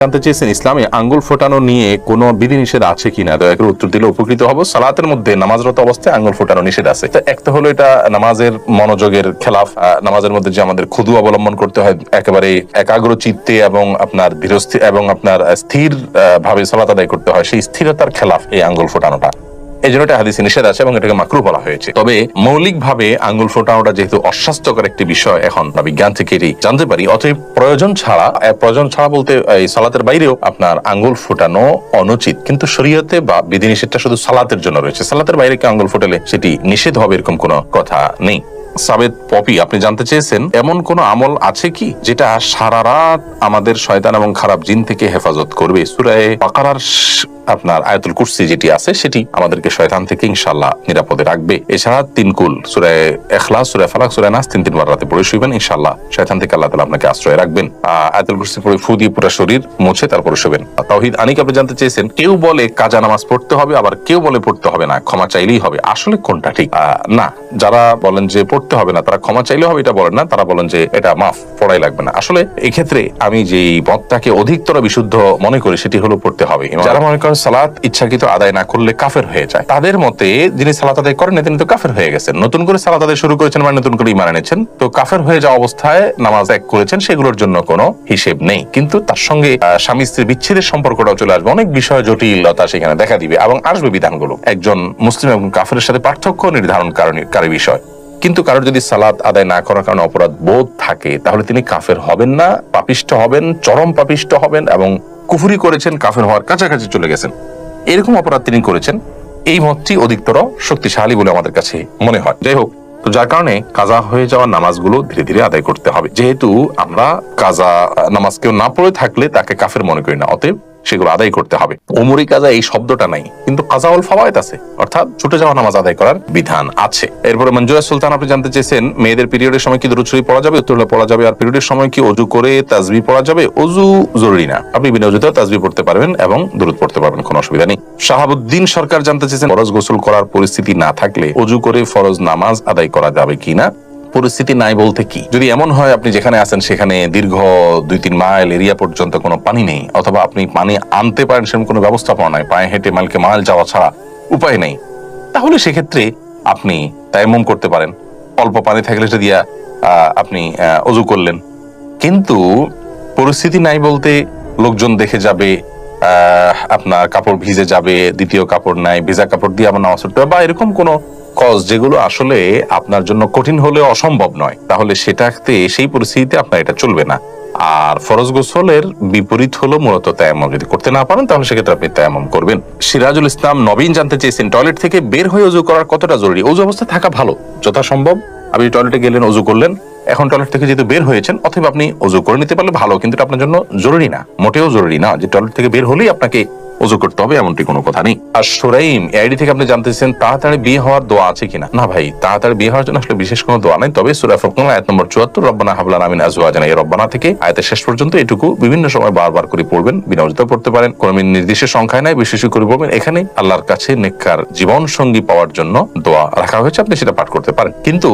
জানতে চেয়েছেন ইসলামে আঙ্গুল ফোটানো নিয়ে কোনো বিধিনিষেধ আছে কিনা, দয়া করে উত্তর দিলে উপকৃত হব। সালাতের মধ্যে নামাজরত অবস্থায় আঙ্গুল ফোটানো নিষেধ আছে। একটা হলো এটা নামাজের মনোযোগের খেলাফ। নামাজের মধ্যে যে আমাদের খুদু অবলম্বন করতে হয়, একেবারে একাগ্র চিত্তে এবং আপনার ধীরস্থির এবং আপনার স্থির ভাবে সালাত আদায় করতে হয়, সেই স্থিরতার খেলাফ এই আঙ্গুল ফোটানোটা। এই জন্য এটা হাদিসে নিষেধ আছে এবং এটাকে মাকরুহ বলা হয়েছে। তবে মৌলিকভাবে আঙ্গুল ফোটানোটা যেহেতু অস্বাস্থ্যকর একটি বিষয়, এখন বিজ্ঞান থেকে এটি জানতে পারি, অতএব প্রয়োজন ছাড়া বলতে এই সালাতের বাইরেও আপনার আঙ্গুল ফোটানো অনুচিত। কিন্তু শরীয়তে বা বিধিনিষেধটা শুধু সালাতের জন্য রয়েছে। সালাতের বাইরে কেউ আঙ্গুল ফোটালে সেটি নিষেধ হবে এরকম কোনো কথা নেই। সাবেদ পপি আপনি জানতে চেয়েছেন এমন কোন আমল আছে কি যেটা সারা রাত আমাদের শয়তান এবং খারাপ জিন থেকে হেফাজত করবে? সূরা বাকারার আপনার আয়াতুল কুরসি যেটি আছে সেটি আমাদেরকে শয়তান থেকে ইনশাআল্লাহ নিরাপদে রাখবে। এছাড়া 3 কুল সূরা ইখলাস, সূরা ফালাক, সূরা নাস 3 বার রাতে পড়ে শুবেন, ইনশাআল্লাহ শয়তান থেকে আল্লাহ তাআলা আপনাকে আশ্রয় রাখবেন। আয়াতুল কুরসি পড়ে ফু দিয়ে পুরো শরীর মুছে তারপর শুবেন। তাওহীদ আনিক আপনি জানতে চেয়েছেন কেউ বলে কাজা নামাজ পড়তে হবে, আবার কেউ বলে পড়তে হবে না, ক্ষমা চাইলেই হবে। আসলে কোনটা ঠিক? না, যারা বলেন যে পড়তে হবে না তারা ক্ষমা চাইলেও হবে এটা বলেন না, তারা বলেন যে এটা মাফ, পড়াই লাগবে না। আসলে এই ক্ষেত্রে আমি যে মতটাকে অধিকতর বিশুদ্ধ মনে করি সেটি হলো পড়তে হবে। যারা মনে করেন সালাত ইচ্ছাকৃত আদায় না করলে কাফের হয়ে যায়, তাদের মতে যিনি সালাত আদায় করেন তিনি তো কাফের হয়ে গেছেন। নতুন করে সালাত আদায় শুরু করেছেন মানে নতুন করে ঈমান এনেছেন, তো কাফের হয়ে যাওয়া অবস্থায় নামাজ ত্যাগ করেছেন, সেগুলোর জন্য কোনো হিসেব নেই। কিন্তু তার সঙ্গে স্বামী স্ত্রীর বিচ্ছেদের সম্পর্কটাও চলে আসবে, অনেক বিষয় জটিলতা সেখানে দেখা দিবে এবং আসবে বিধানগুলো। একজন মুসলিম এবং কাফেরের সাথে পার্থক্য নির্ধারণকারী বিষয়। কিন্তু কারোর যদি সালাত আদায় না করার কারণে অপরাধ বোধ থাকে তাহলে তিনি কাফের হবেন না, পাপিষ্ঠ হবেন, চরম পাপিষ্ঠ হবেন এবং কুফরি করেছেন, কাফের হওয়ার কাছাকাছি চলে গেছেন, এরকম অপরাধ তিনি করেছেন। এই মতটি অধিকতর শক্তিশালী বলে আমাদের কাছে মনে হয়। যাই হোক, তো যার কারণে কাজা হয়ে যাওয়া নামাজগুলো ধীরে ধীরে আদায় করতে হবে। যেহেতু আমরা কাজা নামাজ কেউ না পড়ে থাকলে তাকে কাফের মনে করি না, অতএব সেগুলো আদায় করতে হবে। উমরি কাজা এই শব্দটা নাই, কিন্তু কাজাউল ফাওয়ায়েদ আছে, অর্থাৎ ছুটে যাওয়া নামাজ আদায় করার বিধান আছে। এরপরে মঞ্জুরা সুলতান আপনি জানতে চেয়েছেন মেয়েদের পিরিয়ডের সময় কি দুরূদ শরীফ পড়া যাবে? উত্তর হলো পড়া যাবে। আর পিরিয়ডের সময় কি ওযু করে তাসবিহ পড়া যাবে? ওযু জরুরি না, আপনি বিনা ওযুতেও তাসবিহ পড়তে পারবেন এবং দুরূদ পড়তে পারবেন, কোনো অসুবিধা নেই। শাহাবুদ্দিন সরকার জানতে চেয়েছেন ফরজ গোসল করার পরিস্থিতি না থাকলে ওযু করে ফরজ নামাজ আদায় করা যাবে কিনা? পরিস্থিতি নাই বলতে কি, যদি এমন হয় আপনি যেখানে আছেন সেখানে দীর্ঘ 2-3 মাইল এরিয়া পর্যন্ত কোনো পানি নেই, অথবা আপনি পানি আনতে পারেন সেরকম কোনো ব্যবস্থাপনা নাই, পায়ে হেঁটে মাইল যাওয়া ছাড়া উপায় নেই, তাহলে সেক্ষেত্রে আপনি তায়াম্মুম করতে পারেন। অল্প পানি থাকলে সেটা দিয়া আপনি ওযু করলেন। কিন্তু পরিস্থিতি নাই বলতে লোকজন দেখে যাবে, আপনার কাপড় ভিজে যাবে, দ্বিতীয় কাপড় নাই, ভিজা কাপড় দিয়ে আমার নামাজ পড়তে হবে, বা এরকম কোনো কজ যেগুলো আসলে আপনার জন্য কঠিন হলেও অসম্ভব নয়, তাহলে সেটাতে সেই পরিস্থিতিতে আপনার এটা চলবে না। আর ফরজ গোসলের বিপরীত হলো মূলত তায়াম্মুম। যদি করতে না পারেন তাহলে সেক্ষেত্রে আপনি তায়াম্মুম করবেন। সিরাজুল ইসলাম নবীন জানতে চেয়েছেন টয়লেট থেকে বের হয়ে ওযু করার কতটা জরুরি? ওযু অবস্থায় থাকা ভালো, যথাসম্ভব আপনি টয়লেটে গেলেন, ওযু করলেন, এখন টয়লেট থেকে যেহেতু বের হয়েছেন অথবা আপনি ওযু করে নিতে পারলে ভালো, কিন্তু আপনার জন্য জরুরি না, মোটেও জরুরি না যে টয়লেট থেকে বের হলেই আপনাকে ওযু করতে হবে, এমনটি কোনো কথা নেই। আর সুরাইম আইডি থেকে আপনি জানতেছেন তাড়াতাড়ি বিয়ে হওয়ার দোয়া আছে কিনা? না ভাই, তাড়াতাড়ি বিয়ে হওয়ার জন্য আসলে বিশেষ কোনো দোয়া নাই, তবে সূরা ফুরকান আয়াত নম্বর 74 রব্বানা হাব লানা মিন আজওয়াজিনা, এই রব্বানা থেকে আয়াতের শেষ পর্যন্ত এটুকু বিভিন্ন সময় বারবার করে পড়বেন, বিনা ওযুতেও পড়তে পারেন, কোনো নির্দিষ্ট সংখ্যায় নাই, বিশেষ করে পড়বেন। এখানে আল্লাহর কাছে নেককার জীবন সঙ্গী পাওয়ার জন্য দোয়া রাখা হয়েছে, আপনি সেটা পাঠ করতে পারেন। কিন্তু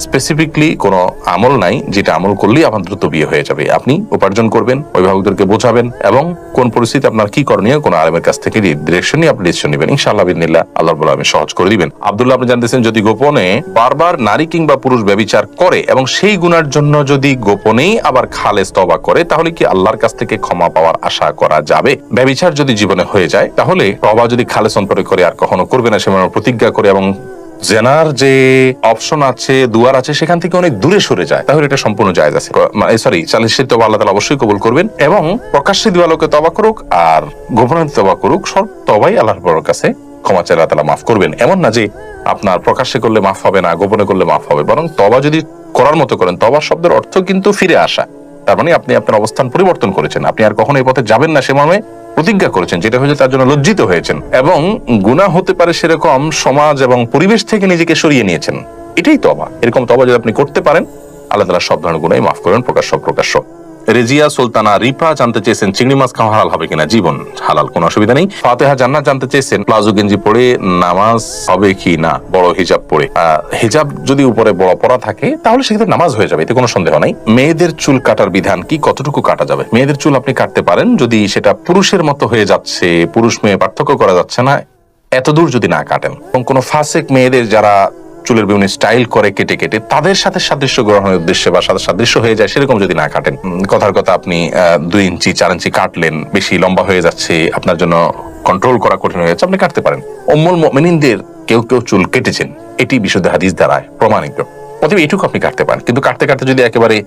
স্পেসিফিকলি কোনো আমল নাই যেটা আমল করলেই আপনার দ্রুত বিয়ে হয়ে যাবে। আপনি উপার্জন করবেন, অভিভাবকদেরকে বোঝাবেন এবং কোন পরিস্থিতি আপনার কি করণীয় কোন আলেমের কাছ থেকে ডিরেকশন নিয়ে আপনি ডিসিশন নেবেন, ইনশাআল্লাহ বিদিনিল্লাহ আল্লাহ রাব্বুল আলামিন সহজ করে দিবেন। আব্দুল্লাহ আপনি জানতেছেন যদি গোপনে বারবার নারী কিংবা পুরুষ ব্যভিচার করে এবং সেই গুনার জন্য যদি গোপনেই আবার খালেস তওবা করে তাহলে কি আল্লাহর কাছ থেকে ক্ষমা পাওয়ার আশা করা যাবে? ব্যভিচার যদি জীবনে হয়ে যায় তাহলে তওবা যদি খালেস অন্তরে করে আর কখনো করবে না সেমন প্রতিজ্ঞা করে এবং জেনার যে অপশন আছে, দুয়ার আছে, সেখান থেকে অনেক দূরে সরে যায়, তাহলে এটা সম্পূর্ণ জায়েজ আছে। সালিসের তওবা আল্লাহ তাআলা অবশ্যই কবুল করবেন এবং প্রকাশ্যে দিওয়ালোকে তওবা করুক আর গোপনে তওবা করুক, সব তওবাই আল্লাহর কাছে ক্ষমা চাইলে আল্লাহ তাআলা মাফ করবেন। এমন না যে আপনার প্রকাশ্যে করলে মাফ হবে না, গোপনে করলে মাফ হবে, বরং তওবা যদি করার মতো করেন, তওবা শব্দের অর্থ কিন্তু ফিরে আসা, তার মানে আপনি আপনার অবস্থান পরিবর্তন করেছেন, আপনি আর কখনো এই পথে যাবেন না সে মর্মে প্রতিজ্ঞা করেছেন, যেটা হয়েছে তার জন্য লজ্জিত হয়েছেন এবং গুনাহ হতে পারে সেরকম সমাজ এবং পরিবেশ থেকে নিজেকে সরিয়ে নিয়েছেন, এটাই তওবা। এরকম তওবা যদি আপনি করতে পারেন আল্লাহ তাআলা সব ধরনের গুনাহই মাফ করেন, প্রকাশ্য। রেজিয়া সুলতানা রিপা জানতে চেয়েছেন চিংড়ি মাছ খাওয়া হালাল হবে কিনা। জীবন হালাল, কোনো অসুবিধা নেই। ফাতেহা জান্নাত জানতে চেয়েছেন প্লাজো গেঞ্জি পরে নামাজ হবে কি না বড় হিজাব পরে। হিজাব যদি উপরে বড় পরা থাকে তাহলে সেক্ষেত্রে নামাজ হয়ে যাবে, এতে কোনো সন্দেহ নাই। মেয়েদের চুল কাটার বিধান কি, কতটুকু কাটা যাবে? মেয়েদের চুল আপনি কাটতে পারেন যদি সেটা পুরুষের মতো হয়ে যাচ্ছে, পুরুষ মেয়ে পার্থক্য করা যাচ্ছে না, এতদূর যদি না কাটেন। এবং কোনো ফাসেক মেয়েদের যারা চুলের বিভিন্ন স্টাইল করে কেটে কেটে তাদের সাথে সাদৃশ্য গ্রহণের উদ্দেশ্যে বা সাথে সাদৃশ্য হয়ে যায় সেরকম যদি না কাটেন, কথার কথা আপনি 2 ইঞ্চি 4 ইঞ্চি কাটলেন, বেশি লম্বা হয়ে যাচ্ছে, আপনার জন্য কন্ট্রোল করা কঠিন হয়ে যাচ্ছে, আপনি কাটতে পারেন। উম্মুল মুমিনিনদের কেউ কেউ চুল কেটেছেন, এটি বিশুদ্ধ হাদিস দ্বারা প্রমাণিত। অতএব এটুকু আপনি কাটতে পারেন, কিন্তু কাটতে কাটতে যদি একেবারে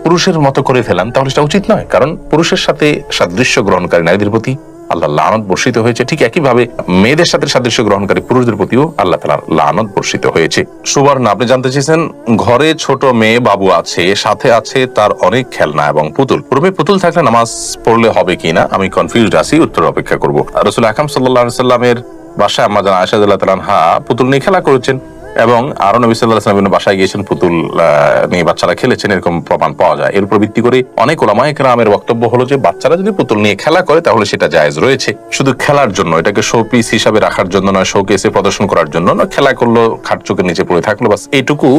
পুরুষের মতো করে ফেলেন তাহলে সেটা উচিত নয়। কারণ পুরুষের সাথে সাদৃশ্য গ্রহণকারী নারীদের প্রতি আল্লাহ লানত বর্ষিত হয়েছে, ঠিক একইভাবে মেয়েদের সাথে সাদৃশ্য গ্রহণকারী পুরুষদের প্রতিও আল্লাহ তাআলার লানত বর্ষিত হয়েছে। সুবর্ণা, আপনি জানতে চেয়েছেন ঘরে ছোট মেয়ে বাবু আছে, সাথে আছে তার অনেক খেলনা এবং পুতুল, রুমে পুতুল থাকলে নামাজ পড়লে হবে কিনা, আমি কনফিউজড আছি, উত্তর অপেক্ষা করব। রাসূল আকরাম সাল্লাল্লাহু আলাইহি সাল্লামের বাসায় আম্মা জান আয়েশা রাদিয়াল্লাহু তাআলা আনহা পুতুল নিয়ে খেলা করেছেন এবং আরো নবী সাল্লাল্লাহু আলাইহি ওয়াসাল্লামের বাসায় গিয়েছেন, পুতুল নিয়ে বাচ্চারা খেলেছেন, এরকম প্রমাণ পাওয়া যায়। এর উপর ভিত্তি করে অনেক উলামায়ে কেরামের বক্তব্য হলো যে বাচ্চারা যদি পুতুল নিয়ে খেলা করে তাহলে সেটা জায়েজ রয়েছে, শুধু খেলার জন্য, এটাকে শো পিস হিসাবে রাখার জন্য নয়, শোকেসে প্রদর্শন করার জন্য নয়, খেলা করলো, খাট চোখের নিচে পড়ে থাকলো, বাস এইটুকু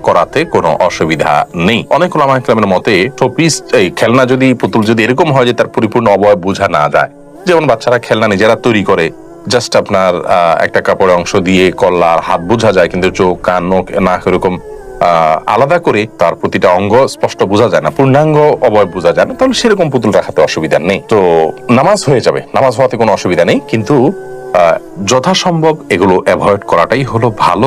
করাতে কোনো অসুবিধা নেই। অনেক উলামায়ে কেরামের মতে শো পিস, এই খেলনা যদি পুতুল যদি এরকম হয় যে তার পরিপূর্ণ অবয়ব বোঝা না যায়, যেমন বাচ্চারা খেলনা নিজেরা তৈরি করে, জাস্ট আপনার একটা কাপড়ের অংশ দিয়ে কল্লার হাত বোঝা যায় কিন্তু চোখ কান নখ নাক এরকম আলাদা করে তার প্রতিটা অঙ্গ স্পষ্ট বোঝা যায় না, পূর্ণাঙ্গ অবয়ব বোঝা যায় না, তাহলে সেরকম পুতুল রাখাতে অসুবিধা নেই। তো নামাজ হয়ে যাবে, নামাজ হওয়াতে কোনো অসুবিধা নেই, কিন্তু যথাসম্ভব এগুলো অ্যাভয়েড করাটাই হলো ভালো।